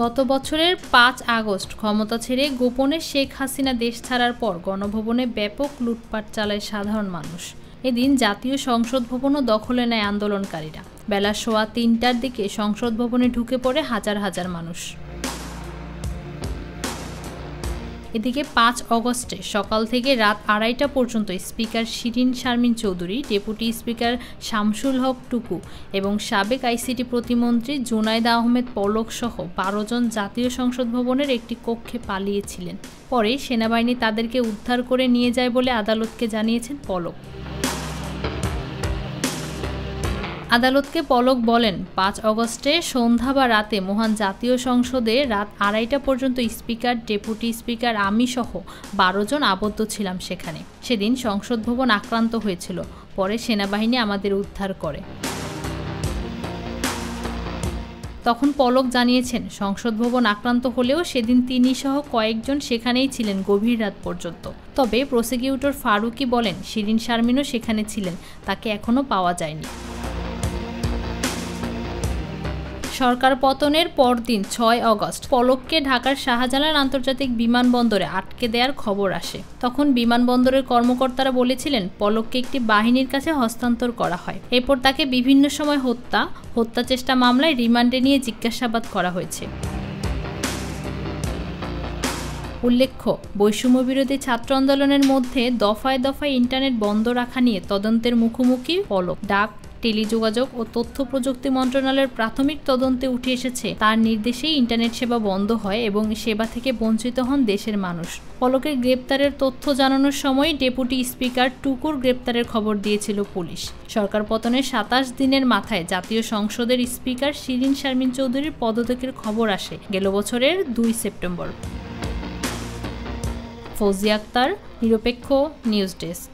গত বছরের ৫ আগস্ট ক্ষমতা ছেড়ে গোপনে শেখ হাসিনা দেশ ছাড়ার পর গণভবনে ব্যাপক লুটপাট চালায় সাধারণ মানুষ। এদিন জাতীয় সংসদ ভবনও দখলে নেয় আন্দোলনকারীরা। বেলা ৩:৩০টার দিকে সংসদ ভবনে ঢুকে পড়ে হাজার হাজার মানুষ। এদিকে ৫ অগস্টে সকাল থেকে রাত ২:৩০টা পর্যন্ত speaker Shirin Sharmin Chowdhury, deputy speaker Shamsul Haque Tuku এবং সাবেক আইসিটি প্রতিমন্ত্রী জুনাইদ আহমেদ পলক সহ ১২ জন জাতীয় সংসদ ভবনের একটি কক্ষে পালিয়েছিলেন। পরে সেনাবাহিনী তাদেরকে উদ্ধার করে নিয়ে যায় বলে আদালতকে জানিয়েছেন পলক। আদালতকে পলক বলেন, ৫ অগস্টে সন্ধ্যা বা রাতে মহান জাতীয় সংসদে রাত ২:৩০টা পর্যন্ত স্পিকার, ডেপুটি স্পিকার, আমি সহ ১২ জন আবদ্ধ ছিলাম সেখানে। সেদিন সংসদ ভবন আক্রান্ত হয়েছিল। পরে সেনাবাহিনী আমাদের উদ্ধার করে। তখন পলক জানিয়েছেন, সংসদ ভবন আক্রান্ত হলেও সেদিন তিনি সহ কয়েকজন সেখানেই ছিলেন গভীর রাত পর্যন্ত। তবে প্রসিকিউটর ফারুকী বলেন, শিরীন শারমিনও সেখানে ছিলেন, তাকে এখনও পাওয়া যায়নি। সরকার পতনের পরদিন ৬ অগস্ট পলককে ঢাকার শাহজালাল আন্তর্জাতিক বিমানবন্দরে আটকে দেওয়ার খবর আসে। তখন বিমানবন্দরের কর্মকর্তারা বলেছিলেন, পলককে একটি বাহিনীর কাছে হস্তান্তর করা হয়। এরপর তাকে বিভিন্ন সময় হত্যা চেষ্টা মামলায় রিমান্ডে নিয়ে জিজ্ঞাসাবাদ করা হয়েছে। উল্লেখ্য, বৈষম্যবিরোধী ছাত্র আন্দোলনের মধ্যে দফায় দফায় ইন্টারনেট বন্ধ রাখা নিয়ে তদন্তের মুখোমুখি পলক। ডাক, টেলিযোগাযোগ ও তথ্য প্রযুক্তি মন্ত্রণালয়ের প্রাথমিক তদন্তে উঠে এসেছে, তার নির্দেশেই ইন্টারনেট সেবা বন্ধ হয় এবং সেবা থেকে বঞ্চিত হন দেশের মানুষ। পলকের গ্রেপ্তারের তথ্য জানানোর সময় ডেপুটি স্পিকার টুকুর গ্রেপ্তারের খবর দিয়েছিল পুলিশ। সরকার পতনের ২৭ দিনের মাথায় জাতীয় সংসদের স্পিকার শিরীন শারমিন চৌধুরীর পদত্যাগের খবর আসে গেল বছরের ২ সেপ্টেম্বর। ফৌজিয়া আক্তার, নিরপেক্ষ নিউজ ডেস্ক।